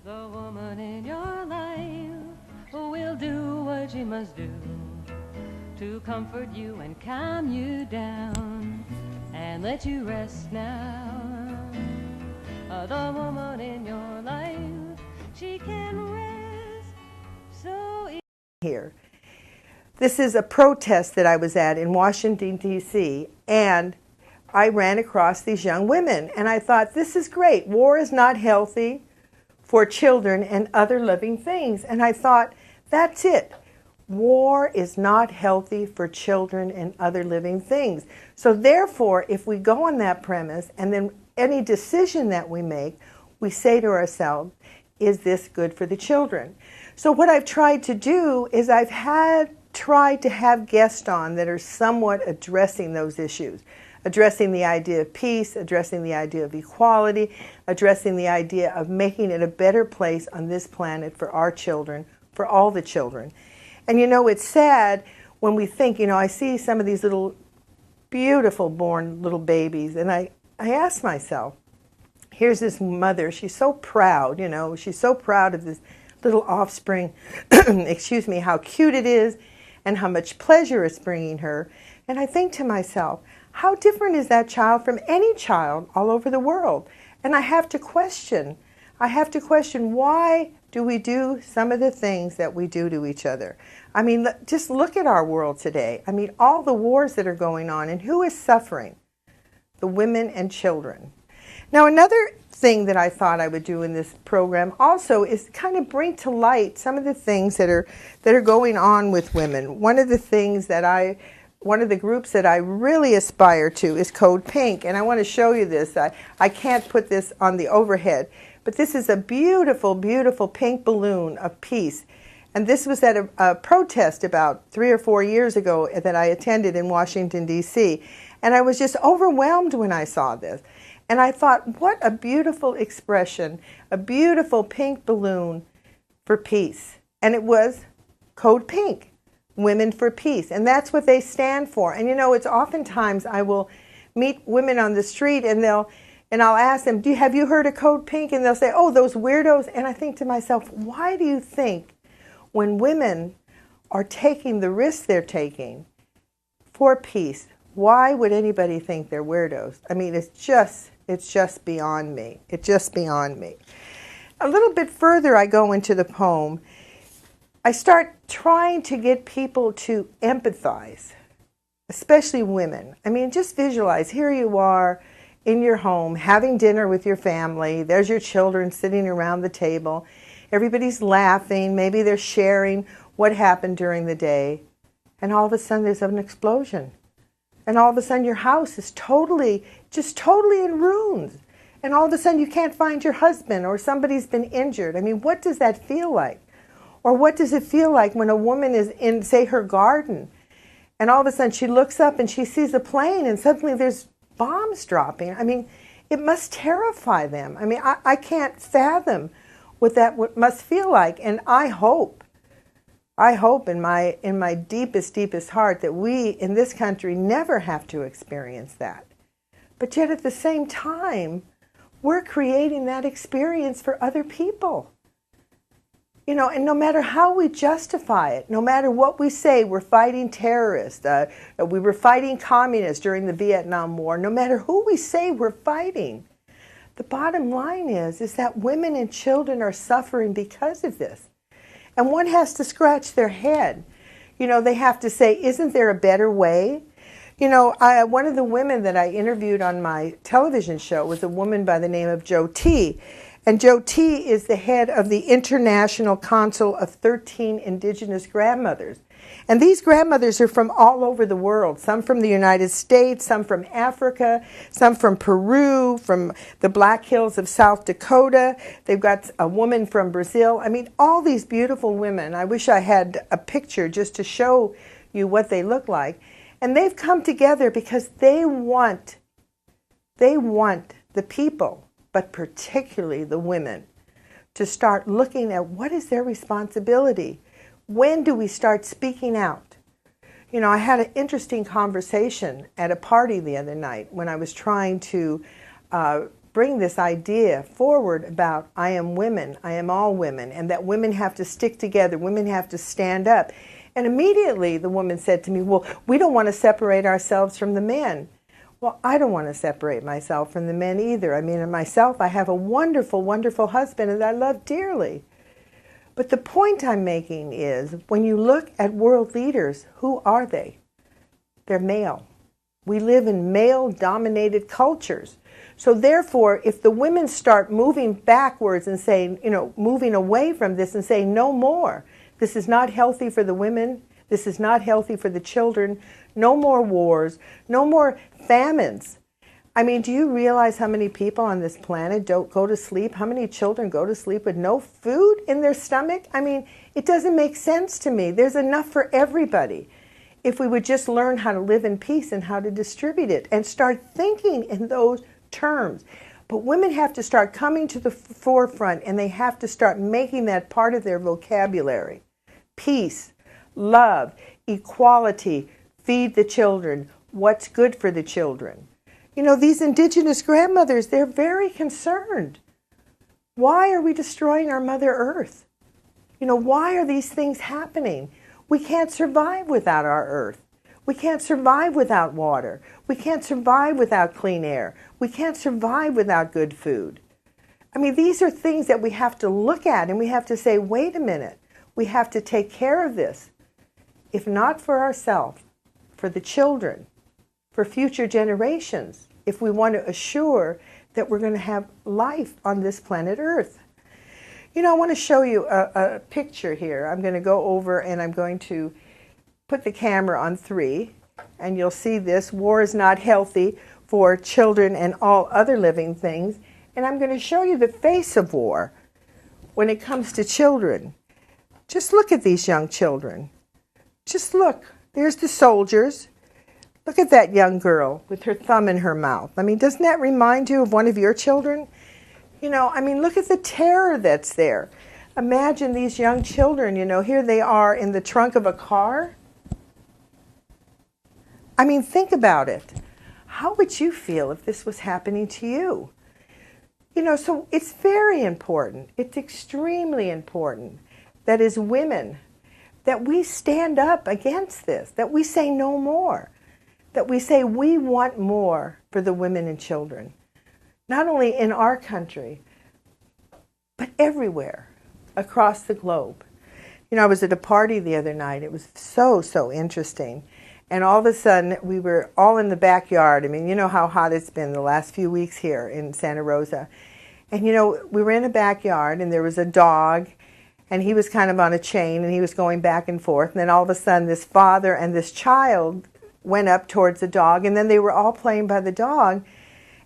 The woman in your life will do what she must do to comfort you and calm you down and let you rest now. The woman in your life, she can rest so easy. Here. This is a protest that I was at in Washington, D.C., and I ran across these young women, and I thought, this is great. War is not healthy for children and other living things. And I thought, that's it. War is not healthy for children and other living things. So therefore, if we go on that premise, and then any decision that we make, we say to ourselves, is this good for the children? So what I've tried to do is I've tried to have guests on that are somewhat addressing those issues, addressing the idea of peace, addressing the idea of equality, addressing the idea of making it a better place on this planet for our children, for all the children. And you know, it's sad when we think, you know, I see some of these little beautiful born little babies, and I ask myself, here's this mother, she's so proud, you know, she's so proud of this little offspring, excuse me, how cute it is and how much pleasure it's bringing her. And I think to myself, how different is that child from any child all over the world? And I have to question, why do we do some of the things that we do to each other? I mean, just look at our world today. I mean, all the wars that are going on, and who is suffering? The women and children. Now, another thing that I thought I would do in this program also is kind of bring to light some of the things that are going on with women. One of the groups that I really aspire to is Code Pink, and I want to show you this. I can't put this on the overhead, but this is a beautiful, beautiful pink balloon of peace. And this was at a protest about 3 or 4 years ago that I attended in Washington, D.C., and I was just overwhelmed when I saw this. And I thought, what a beautiful expression, a beautiful pink balloon for peace. And it was Code Pink, Women for Peace. And that's what they stand for. And you know, it's oftentimes I will meet women on the street and I'll ask them, have you heard of Code Pink? And they'll say, oh, those weirdos. And I think to myself, why do you think when women are taking the risks they're taking for peace, why would anybody think they're weirdos? I mean, it's just beyond me. It's just beyond me. A little bit further I go into the poem. I start trying to get people to empathize, especially women. I mean, just visualize, here you are in your home having dinner with your family. There's your children sitting around the table. Everybody's laughing. Maybe they're sharing what happened during the day. And all of a sudden there's an explosion. And all of a sudden your house is totally in ruins. And all of a sudden you can't find your husband, or somebody's been injured. I mean, what does that feel like? Or what does it feel like when a woman is in, say, her garden, and all of a sudden she looks up and she sees a plane and suddenly there's bombs dropping? I mean, it must terrify them. I mean, I can't fathom what that must feel like. And I hope in my deepest heart that we in this country never have to experience that. But yet at the same time, we're creating that experience for other people. You know, and no matter how we justify it, no matter what we say, we're fighting terrorists, we were fighting communists during the Vietnam War, no matter who we say we're fighting, the bottom line is that women and children are suffering because of this. And one has to scratch their head. You know, they have to say, isn't there a better way? You know, one of the women that I interviewed on my television show was a woman by the name of Jo T. And Jo T is the head of the International Council of 13 Indigenous Grandmothers. And these grandmothers are from all over the world, some from the United States, some from Africa, some from Peru, from the Black Hills of South Dakota. They've got a woman from Brazil. I mean, all these beautiful women. I wish I had a picture just to show you what they look like. And they've come together because they want the people, but particularly the women, to start looking at what is their responsibility. When do we start speaking out? You know, I had an interesting conversation at a party the other night when I was trying to bring this idea forward about I am women, I am all women, and that women have to stick together, women have to stand up. And immediately the woman said to me, well, we don't want to separate ourselves from the men. Well, I don't want to separate myself from the men either. I mean, in myself, I have a wonderful, wonderful husband that I love dearly. But the point I'm making is, when you look at world leaders, who are they? They're male. We live in male-dominated cultures. So therefore, if the women start moving backwards and saying, moving away from this and saying, no more, this is not healthy for the women, this is not healthy for the children, no more wars, no more famines. I mean, do you realize how many people on this planet don't go to sleep? How many children go to sleep with no food in their stomach? I mean, it doesn't make sense to me. There's enough for everybody. If we would just learn how to live in peace and how to distribute it and start thinking in those terms. But women have to start coming to the forefront, and they have to start making that part of their vocabulary. Peace, love, equality, feed the children, what's good for the children. These indigenous grandmothers, they're very concerned. Why are we destroying our Mother Earth? Why are these things happening? We can't survive without our earth. We can't survive without water. We can't survive without clean air. We can't survive without good food. I mean, these are things that we have to look at, and we have to say, wait a minute, we have to take care of this. If not for ourselves, for the children, for future generations, if we want to assure that we're going to have life on this planet Earth. I want to show you a picture here. I'm going to go over and I'm going to put the camera on 3, and you'll see this. War is not healthy for children and all other living things. And I'm going to show you the face of war when it comes to children. Just look at these young children. Just look. There's the soldiers. Look at that young girl with her thumb in her mouth. I mean, doesn't that remind you of one of your children? Look at the terror that's there. Imagine these young children, here they are in the trunk of a car. I mean, think about it. How would you feel if this was happening to you? So it's very important. It's extremely important that as women, that we stand up against this, that we say no more, that we say we want more for the women and children. Not only in our country, but everywhere across the globe. I was at a party the other night. It was so interesting. And all of a sudden, we were all in the backyard. I mean, you know how hot it's been the last few weeks here in Santa Rosa. And, we were in a backyard, and there was a dog, and he was kind of on a chain, and he was going back and forth. And then all of a sudden, this father and this child went up towards the dog, and then they were all playing by the dog.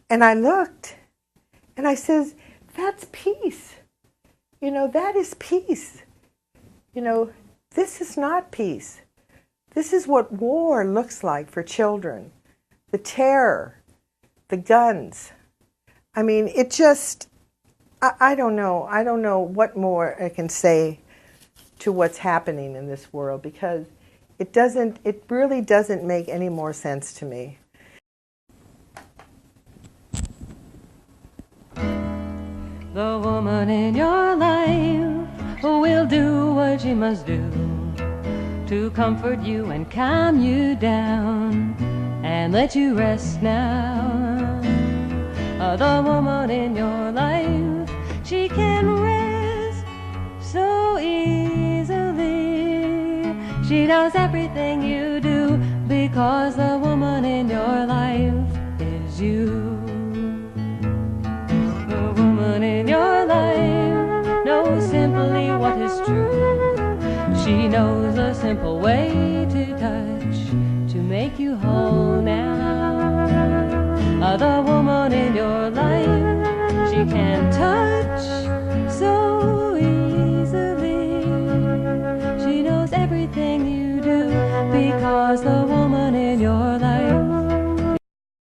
And I looked, and I says, that's peace. That is peace. This is not peace. This is what war looks like for children. The terror, the guns. I mean, it just, I don't know. I don't know what more I can say to what's happening in this world, because it really doesn't make any more sense to me. The woman in your life will do what she must do to comfort you and calm you down and let you rest now. The woman in your life, she can rest so easily. She knows everything you do because the woman in your life is you. The woman in your life knows simply what is true. She knows a simple way to touch to make you whole now. The woman in your life, she can touch so easily. She knows everything you do because the